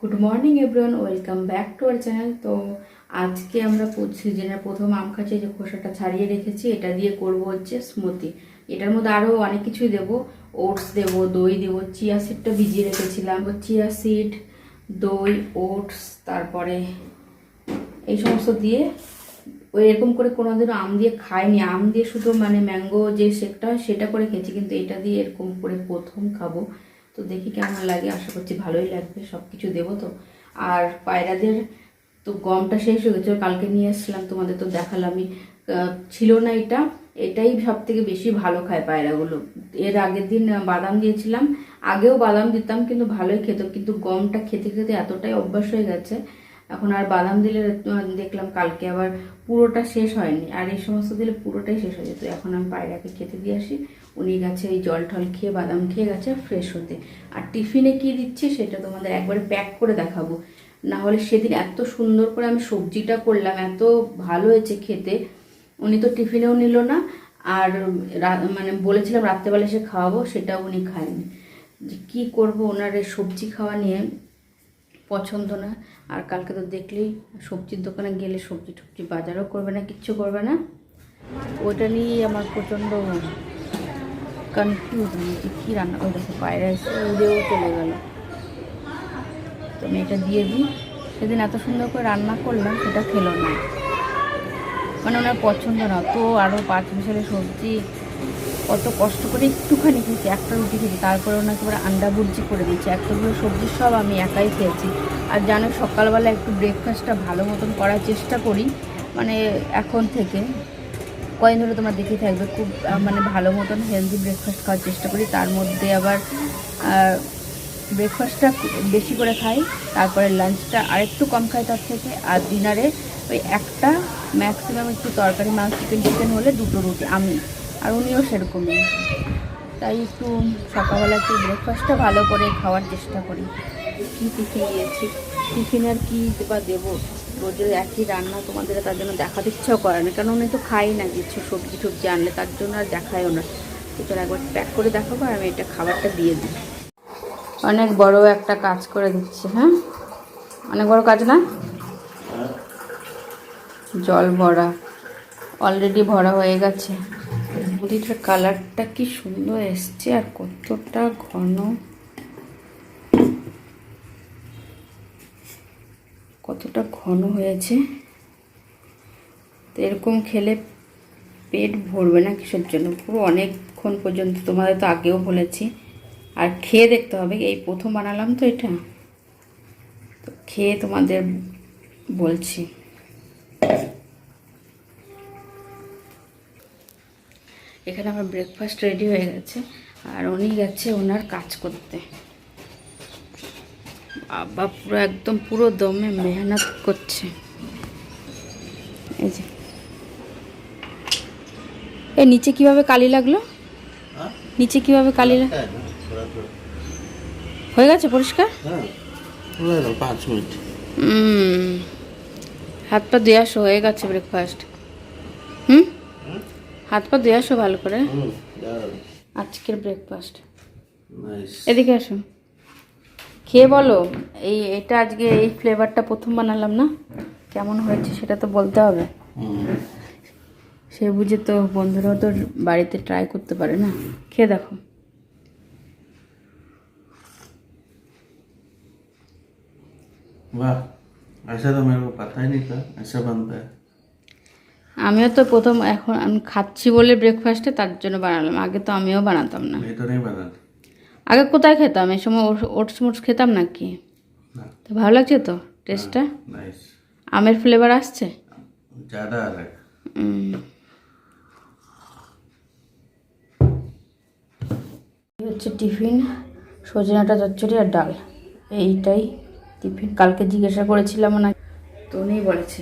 Good morning everyone, welcome back to our channel. তো আজকে আমরা সিজনের প্রথম আম খাচ্ছি, যে খোসাটা ছাড়িয়ে রেখেছি, এটা দিয়ে করব হচ্ছে স্মুদি। এটার মধ্যে আরও অনেক কিছুই দেবো, ওটস দেবো, দই দেবো, চিয়া সিডটা ভিজিয়ে রেখেছিলাম, চিয়া সিড, দই, ওটস, তারপরে এই সমস্ত দিয়ে ওই এরকম করে কোনোদিনও আম দিয়ে খাইনি। আম দিয়ে শুধু মানে ম্যাঙ্গো যে শেকটা হয় সেটা করে খেয়েছি, কিন্তু এটা দিয়ে এরকম করে প্রথম খাবো। তো দেখি কেমন লাগে, আশা করছি ভালোই লাগবে। সব কিছু দেবো তো। আর পায়রাদের তো গমটা শেষ হয়ে গেছে, কালকে নিয়ে এসেছিলাম, তোমাদের তো দেখালামই। ছিল না এটা, এটাই সব থেকে বেশি ভালো খায় পায়রাগুলো। এর আগের দিন বাদাম দিয়েছিলাম, আগেও বাদাম দিতাম, কিন্তু ভালোই খেত, কিন্তু গমটা খেতে খেতে এতটাই অভ্যাস হয়ে গেছে, এখন আর বাদাম দিলে দেখলাম কালকে আবার পুরোটা শেষ হয়নি, আর এই সমস্ত দিলে পুরোটাই শেষ হয়ে যেত। এখন আমি পায়রাকে খেতে দিয়ে আসি, উনি গেছে এই জল টল খেয়ে বাদাম খেয়ে গেছে ফ্রেশ হতে। আর টিফিনে কি দিচ্ছি সেটা তোমাদের একবারে প্যাক করে দেখাবো। না হলে সেদিন এত সুন্দর করে আমি সবজিটা করলাম, এত ভালো হয়েছে খেতে, উনি তো টিফিনেও নিল না। আর মানে বলেছিলাম রাত্রেবেলা এসে খাওয়াবো, সেটাও উনি খায়নি। যে কী করবো, ওনার এই সবজি খাওয়া নিয়ে পছন্দ না। আর কালকে তো দেখলেই সবজির দোকানে গেলে সবজি টবজি বাজারও করবে না, কিচ্ছু করবে না। ওইটা নিয়েই আমার প্রচণ্ড কনফিউশন যে কী রান্না। ওই দেখো পায়রা এসে উড়েও চলে গেল। তো আমি এটা দিয়ে দিই। সেদিন এত সুন্দর করে রান্না করলাম, সেটা খেলো না, মানে ওনার পছন্দ না। তো আরও 5 বিশালে সবজি, কত কষ্ট করে একটুখানি খেয়েছি, একটা রুটি খেয়েছি, তারপরে ওনাকে এবার আন্ডা ভুর্জি করে দিচ্ছি। এতগুলো সবজি সব আমি একাই খেয়েছি। আর জানো, সকালবেলা একটু ব্রেকফাস্টটা ভালো মতন করার চেষ্টা করি, মানে এখন থেকে কয়েক ধরে তোমরা দেখে থাকবে, খুব মানে ভালো মতন হেলদি ব্রেকফাস্ট খাওয়ার চেষ্টা করি। তার মধ্যে আবার ব্রেকফাস্টটা বেশি করে খাই, তারপরে লাঞ্চটা আরেকটু কম খাই তার থেকে, আর ডিনারে ওই একটা ম্যাক্সিমাম একটু তরকারি, মাছ, চিকেন হলে 2টো রুটি আমি, আর উনিও সেরকমই। তাই একটু সকালবেলা একটু ব্রেকফাস্টটা ভালো করে খাওয়ার চেষ্টা করি। কী টিফিন দিয়েছি, টিফিন আর কী বা দেবো, রোজের একই রান্না তোমাদের তার জন্য দেখাতে ইচ্ছাও করে না, কারণ উনি তো খাই না কিছু সবজি টবজি আনলে, তার জন্য আর দেখায়ও না। তো চলো একবার প্যাক করে দেখাবো, আর আমি এটা খাবারটা দিয়ে দিই। অনেক বড় একটা কাজ করে দিচ্ছে, হ্যাঁ অনেক বড় কাজ না? জল ভরা, অলরেডি ভরা হয়ে গেছে। নদীটার কালারটা কি সুন্দর এসছে, আর কতটা ঘন, কতটা ঘন হয়েছে। তো এরকম খেলে পেট ভরবে না কিসের জন্য, পুরো অনেকক্ষণ পর্যন্ত, তোমাদের তো আগেও বলেছি। আর খেয়ে দেখতে হবে, এই প্রথম বানালাম তো এটা, তো খেয়ে তোমাদের বলছি। এখানে আমার ব্রেকফাস্ট রেডি হয়ে গেছে, আর উনি গেছে ওনার কাজ করতে। বাবা পুরো একদম পুরো দমে মেহনত করছে। এই যে এই নিচে কিভাবে কালি লাগলো, নিচে কিভাবে কালি হয়ে গেছে পরিষ্কার? 5 মিনিট। হাত পা ধুয়ে আসো, হয়ে গেছে ব্রেকফাস্ট। হাত পা ধুয়ে আসো ভালো করে। আজকের ব্রেকফাস্ট, এদিকে আসো, খেয়ে বলো। এটা আজকে এই ফ্লেভারটা প্রথম বানালাম না, কেমন হয়েছে সেটা তো বলতে হবে। সে বুঝে তো বন্ধুরাও তো বাড়িতে ট্রাই করতে পারে না। খেয়ে দেখো। वाह, ऐसा तो मेरे को पता ही नहीं था ऐसा बनता है। আমিও তো প্রথম, এখন আমি খাচ্ছি বলে ব্রেকফাস্টে, তার জন্য বানালাম। আগে তো আমিও বানাতাম না। मैं तो नहीं बनाता। আগে কোথায় খেতাম, এই সময় ওটস মোটস খেতাম নাকি? তো ভালো লাগছে তো টেস্টটা, नाइस, আমের ফ্লেভার আসছে ज़्यादा अलग। হচ্ছে টিফিন, সজনাটা চচ্চড়ি আর ডাল, এইটাই টিফিন। কালকে জিজ্ঞাসা করেছিলাম না, তো উনিই বলেছে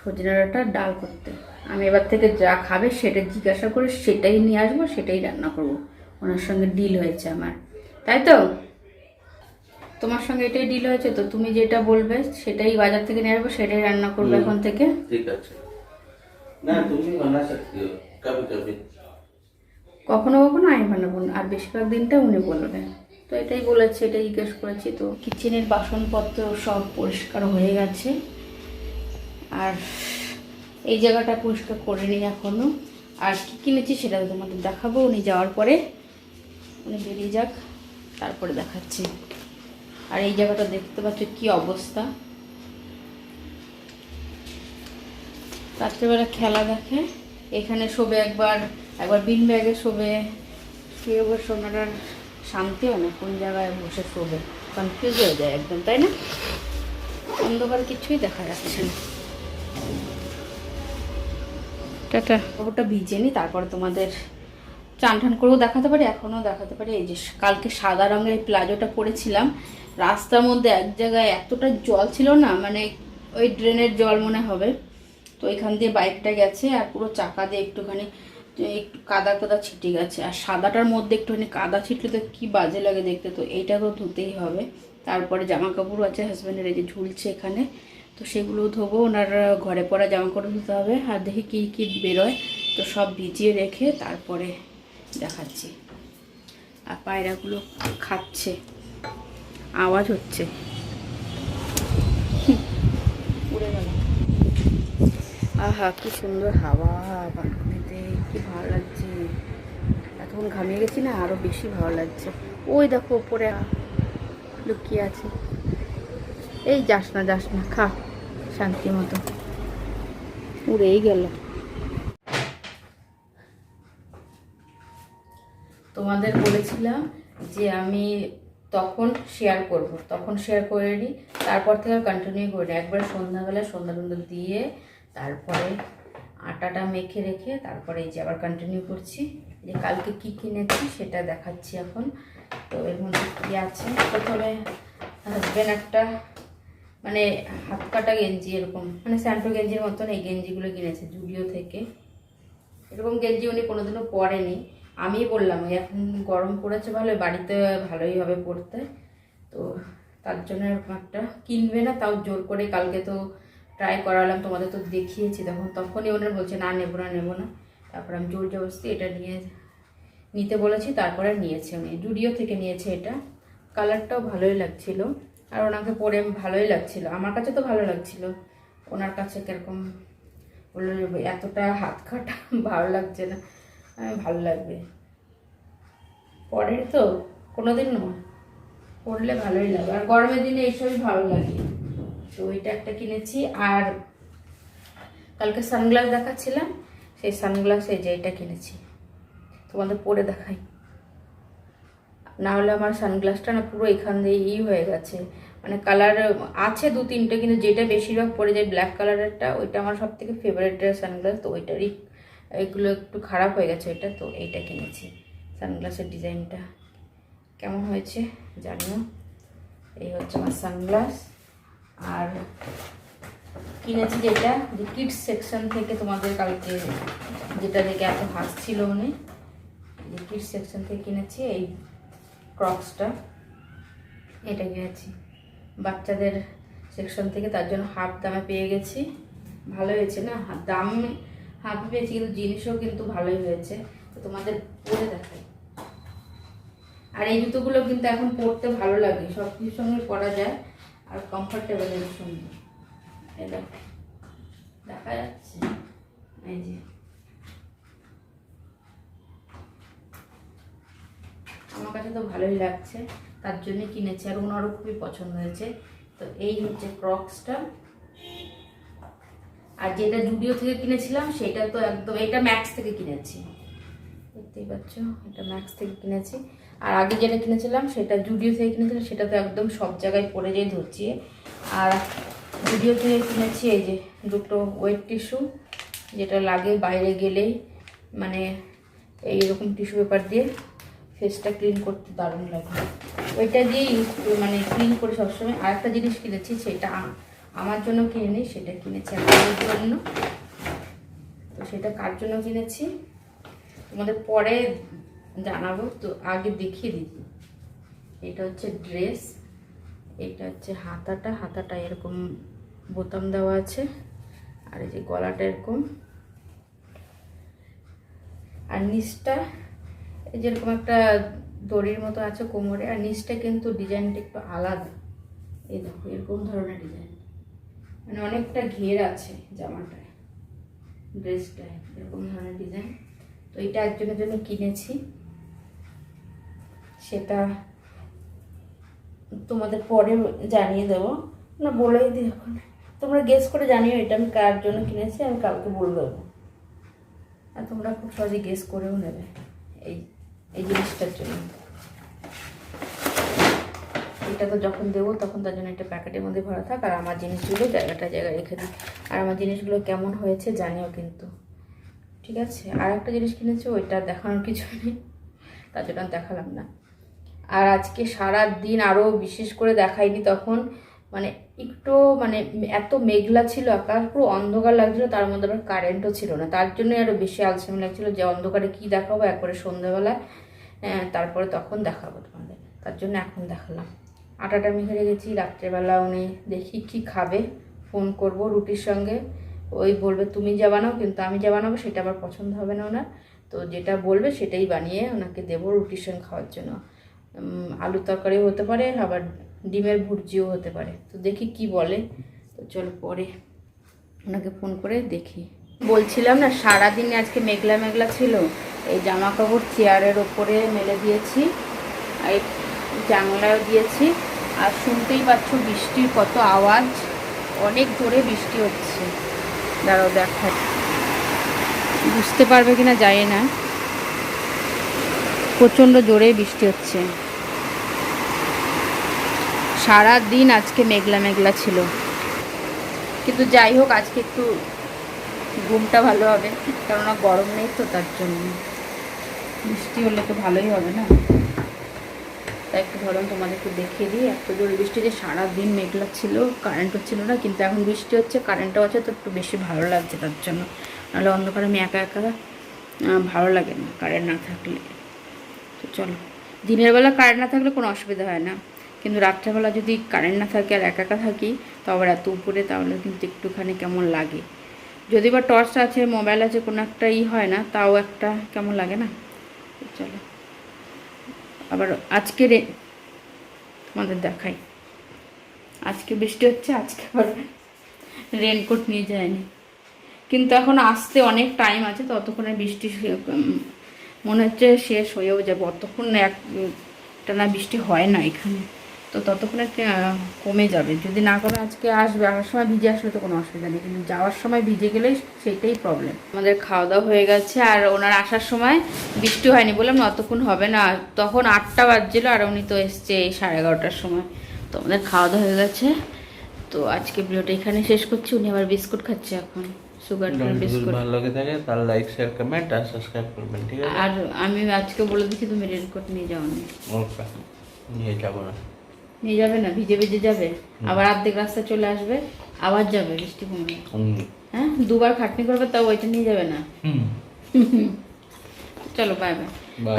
সজনাটা ডাল করতে। আমি এবার থেকে যা খাবে সেটা জিজ্ঞাসা করে সেটাই নিয়ে আসবো, সেটাই রান্না করব। ওনার সঙ্গে ডিল হয়েছে আমার, তাই তো? তোমার সঙ্গে এটাই ডিল হয়েছে তো, তুমি যেটা বলবে সেটাই বাজার থেকে নিয়ে আসবো, সেটাই রান্না করবো এখন থেকে। ठीक है, ना तुम भी बना सकती हो कभी कभी। কখনো কখনো আমি বানাবো, আর বেশিরভাগ দিনটা উনি বলবেন। তো এটাই বলেছে, এটাই জিজ্ঞেস করেছি। তো কিচেনের বাসনপত্র সব পরিষ্কার হয়ে গেছে, আর এই জায়গাটা পরিষ্কার করে নিই এখনও। আর কী কিনেছি সেটা তোমাদের দেখাবো উনি যাওয়ার পরে, উনি বেরিয়ে যাক তারপরে দেখাচ্ছি। আর এই জায়গাটা দেখতে পাচ্ছ কি অবস্থা, রাত্রেবেলা খেলা দেখে, এখানে শোবে একবার বিন ব্যাগে শোবে, শুয়ে বসে ওনার আর শান্তি হয় না, কোন জায়গায় বসে শোবে, কনফিউজ হয়ে যায় একদম, তাই না? অন্ধকার কিছুই দেখা যাচ্ছে না। টাটা। ওটা ভিজে নি, তারপরে তোমাদের চান টান করেও দেখাতে পারি, এখনও দেখাতে পারি। এই যে কালকে সাদা রঙের এই প্লাজোটা পরেছিলাম, রাস্তার মধ্যে এক জায়গায় এতটা জল ছিল না, মানে ওই ড্রেনের জল মনে হবে, তো এখান দিয়ে বাইকটা গেছে আর পুরো চাকা দিয়ে একটুখানি একটু কাদা কাদা ছিটে গেছে। আর সাদাটার মধ্যে একটুখানি কাদা ছিটলে তো কী বাজে লাগে দেখতে, তো এইটা তো ধুতেই হবে। তারপরে জামা কাপড় আছে হাজব্যান্ডের, এই যে ঝুলছে এখানে, তো সেগুলো ধোবো। ওনার ঘরে পরা জামা কাপড় ধুতে হবে, আর দেখি কী কী বেরোয়, তো সব ভিজিয়ে রেখে তারপরে দেখাচ্ছি। আর পায়রাগুলো খাচ্ছে, আওয়াজ হচ্ছে, উড়ে গেল। আহা কি সুন্দর হাওয়া বালকনিতে, কি ভালো লাগছে। এতক্ষণ ঘামিয়ে গেছি না, আরো বেশি ভালো লাগছে। ওই দেখো উপরে লুকিয়ে আছে, এই যাস না খা শান্তি মতো, উড়েই গেল। তোমাদের বলেছিলাম যে আমি তখন শেয়ার করব, তখন শেয়ার করে নিই, তারপর থেকে কন্টিনিউ করি। একবার সন্ধ্যা টন্ধা দিয়ে তারপরে আটাটা মেখে রেখে তারপরে এই যে আবার কন্টিনিউ করছি। যে কালকে কি কিনেছি সেটা দেখাচ্ছি এখন। তো এর মধ্যে কী আছে, প্রথমে হাজব্যান্ড একটা মানে হাত কাটা গেঞ্জি, এরকম মানে স্যান্টো গেঞ্জির মতন এই গেঞ্জিগুলো কিনেছে জুডিও থেকে। এরকম গেঞ্জি উনি কোনোদিনও পরেনি, আমি বললাম ওই এখন গরম পড়েছে ভালো, বাড়িতে ভালোই হবে পরতে, তো তার জন্য এরকম একটা কিনবে না, তাও জোর করে কালকে তো ট্রাই করালাম, তোমাদের তো দেখিয়েছি তখনই ওনার বলছে না নেবো না। তারপর আমি জোর জবরদস্তি এটা নিতে বলেছি, তারপরে নিয়েছে উনি, জুডিও থেকে নিয়েছে এটা। কালারটাও ভালোই লাগছিল, আর ওনাকে পরে ভালোই লাগছিল, আমার কাছে তো ভালো লাগছিল, ওনার কাছে কীরকম বললো এতটা হাত কাটা ভালো লাগছে না, ভালো লাগবে পরে তো কোনোদিন পরলে ভালোই লাগে, আর গরমের দিনে এইসবই ভালো লাগে। তো এটা একটা কিনেছি, আর কালকে সানগ্লাস দেখাচ্ছিলাম, সেই সানগ্লাস এই যে এটা কিনেছি, তোমাদের পরে দেখাই। না হলে আমার সানগ্লাসটা না পুরো এখান দিয়ে হয়ে গেছে, মানে কালার আছে 2-3টে, কিন্তু যেটা বেশিরভাগ পরে যায় ব্ল্যাক কালারেরটা, ওইটা আমার সব থেকে ফেভারিট সানগ্লাস, তো ওইটারই এইগুলো একটু খারাপ হয়ে গেছে ওইটা, তো এইটা কিনেছি। সানগ্লাসের ডিজাইনটা কেমন হয়েছে জানিও। এই হচ্ছে আমার সানগ্লাস। আর কিনেছি যেটা যে কিডস সেকশন থেকে, তোমাদের কালকে যেটা দেখে এত হাসছিল উনি, যে কিডস সেকশন থেকে কিনেছি এই ক্রক্সটা, এটা কিনেছি বাচ্চাদের সেকশন থেকে, তার জন্য হাফ দামে পেয়ে গেছি। ভালো হয়েছে না, দাম হাফ পেয়েছি কিন্তু জিনিসও কিন্তু ভালোই হয়েছে, তো তোমাদের পরে দেখাই। আর এই জুতোগুলো কিন্তু এখন পরতে ভালো লাগে, সব কিছুর সঙ্গে পরা যায়, আর কমফোর্টেবলের সঙ্গে। এই দেখা যাচ্ছে, এই যে আমার কাছে তো ভালোই লাগছে, তার জন্য কিনেছি, আর ওনারও খুবই পছন্দ হয়েছে। তো এই হচ্ছে ক্রক্সটা। আর যেটা জুডিও থেকে কিনেছিলাম সেটা তো একদম, এটা ম্যাক্স থেকে কিনেছি, দেখতেই পাচ্ছ, এটা ম্যাক্স থেকে কিনেছি। আর আগে যেটা কিনেছিলাম সেটা জুডিও থেকে কিনেছিলাম, সেটা তো একদম সব জায়গায় পরে যেয়ে ধরছি। আর জুডিও থেকে কিনেছি এই যে দুটো ওয়েট টিস্যু, যেটা লাগে বাইরে গেলেই, মানে এইরকম টিস্যু পেপার দিয়ে ফেসটা ক্লিন করতে দারুণ লাগে, ওইটা দিয়ে মানে ক্লিন করে সবসময়। আর একটা জিনিস কিনেছি, সেটা আমার জন্য কিনিনি, সেটা কিনেছি আপনাদের জন্য। তো সেটা কার জন্য কিনেছি তোমাদের পরে জানাবো, তো আগে দেখিয়ে দিই। এটা হচ্ছে ড্রেস, এটা হচ্ছে হাতাটা এরকম বোতাম দেওয়া আছে, আর এই যে গলাটা এরকম, আর নিচটা এই যেরকম একটা দড়ির মতো আছে কোমরে, আর নিচটা কিন্তু ডিজাইনটা একটু আলাদা। এই দেখো এরকম ধরনের ডিজাইন, মানে অনেকটা ঘের আছে জামাটায়, ড্রেসটায় এরকম ধরনের ডিজাইন। তো এটা একজনের জন্য কিনেছি, সেটা তোমাদের পরে জানিয়ে দেবো, না বলেই দিই এখন, তোমরা গেস করে জানিও এটা আমি কার জন্য কিনেছি, আমি কালকে বলে দেবো, আর তোমরা খুব সহজে গেস করেও নেবে এই এই জিনিসটার জন্য। এটা তো যখন দেবো তখন তার জন্য একটা প্যাকেটের মধ্যে ভরা থাক, আর আমার জিনিসগুলো জায়গায় রেখে দিই। আর আমার জিনিসগুলো কেমন হয়েছে জানিও কিন্তু, ঠিক আছে? আর একটা জিনিস কিনেছি, ওইটা দেখানোর কিছু নেই, তার জন্য দেখালাম না। আর আজকে সারা দিন আরও বিশেষ করে দেখাইনি, তখন মানে একটু মানে এত মেঘলা ছিল, আকাশ পুরো অন্ধকার লাগছিল, তার মধ্যে আবার কারেন্টও ছিল না, তার জন্যই আরও বেশি আলসেমি লাগছিল যে অন্ধকারে কি দেখাবো, একবারে সন্ধ্যাবেলায় তারপরে তখন দেখাবো তোমাদের, তার জন্য এখন দেখালাম। আটাটা মেখে রেখেছি, রাত্রেবেলা উনি দেখি কি খাবে, ফোন করব রুটির সঙ্গে, ওই বলবে তুমি যা বানাও, কিন্তু আমি যা বানাবো সেটা আবার পছন্দ হবে না ওনার, তো যেটা বলবে সেটাই বানিয়ে ওনাকে দেবো রুটির সঙ্গে খাওয়ার জন্য। আলুর তরকারিও হতে পারে, আবার ডিমের ভুর্জিও হতে পারে, তো দেখি কি বলে। তো চলো পরে ওনাকে ফোন করে দেখি। বলছিলাম না সারাদিন আজকে মেঘলা মেঘলা ছিল, এই জামা কাপড় চেয়ারের ওপরে মেলে দিয়েছি, আর জানলাও দিয়েছি, আর শুনতেই পাচ্ছ বৃষ্টির কত আওয়াজ, অনেক জোরে বৃষ্টি হচ্ছে। দাঁড়াও দেখাই, বুঝতে পারবে কিনা জানি না, প্রচণ্ড জোরে বৃষ্টি হচ্ছে। সারা দিন আজকে মেঘলা মেঘলা ছিল, কিন্তু যাই হোক আজকে একটু ঘুমটা ভালো হবে, কেননা গরম নেই তো, তার জন্য বৃষ্টি হলে তো ভালোই হবে না। তাই একটু ধরুন তোমাদেরকে দেখিয়ে দিই, এত জোরে বৃষ্টি যে সারাদিন মেঘলা ছিল, কারেন্টও ছিল না, কিন্তু এখন বৃষ্টি হচ্ছে, কারেন্টও আছে, তো একটু বেশি ভালো লাগছে তার জন্য। নাহলে অন্ধকারে আমি একা একা ভালো লাগে না কারেন্ট না থাকলে। তো চলো, দিনের বেলা কারেন্ট না থাকলে কোনো অসুবিধা হয় না, কিন্তু রাত্রেবেলা যদি কারেন্ট না থাকে আর একা একা থাকি, তো আবার এত উপরে, তাহলে কিন্তু একটুখানি কেমন লাগে। যদি বা টর্চ আছে, মোবাইল আছে, কোনো একটা হয় না, তাও একটা কেমন লাগে না। চলো আবার আজকে তোমাদের দেখাই, আজকে বৃষ্টি হচ্ছে, আজকে আবার রেনকোট নিয়ে যায়নি, কিন্তু এখন আসতে অনেক টাইম আছে, ততক্ষণে বৃষ্টি মনে হচ্ছে শেষ হয়েও যাবে, অতক্ষণ টানা বৃষ্টি হয় না এখানে, তো ততক্ষণে কমে যাবে। যদি না কমে আজকে আসবে, আসার সময় ভিজে আসলে তো কোনো অসুবিধা নেই, কিন্তু যাওয়ার সময় ভিজে গেলেই সেইটাই প্রবলেম। আমাদের খাওয়া দাওয়া হয়ে গেছে, আর ওনার আসার সময় বৃষ্টি হয়নি, বললাম না অতক্ষণ হবে না, তখন 8টা বাজছিল, আর উনি তো এসছে এই 11:30টার সময়। তো আমাদের খাওয়া দাওয়া হয়ে গেছে, তো আজকে ভিডিওটা এখানে শেষ করছি। উনি আবার বিস্কুট খাচ্ছে এখন, সুগার বিস্কুট। ভালো লাগে থাকে তাহলে লাইক শেয়ার কমেন্ট আর সাবস্ক্রাইব করবেন, ঠিক আছে? আর আমি আজকে বলে দিচ্ছি তুমি রেনকোট নিয়ে যাও না। ওকে, নিয়ে যাবো না। নিয়ে যাবে না, ভিজে ভিজে যাবে, আবার অর্ধেক রাস্তা চলে আসবে, আবার যাবে বৃষ্টি কমে। হ্যাঁ, দুবার খাটনি করবে, তাও ওইটা নিয়ে যাবে না। চলো বাই বাই।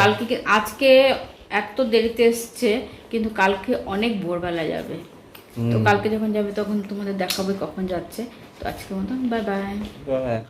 কালকে আজকে এত দেরিতে এসছে, কিন্তু কালকে অনেক ভোরবেলা যাবে, তো কালকে যখন যাবে তখন তোমাদের দেখাবে কখন যাচ্ছে। তো আজকের মতন বাই বাই।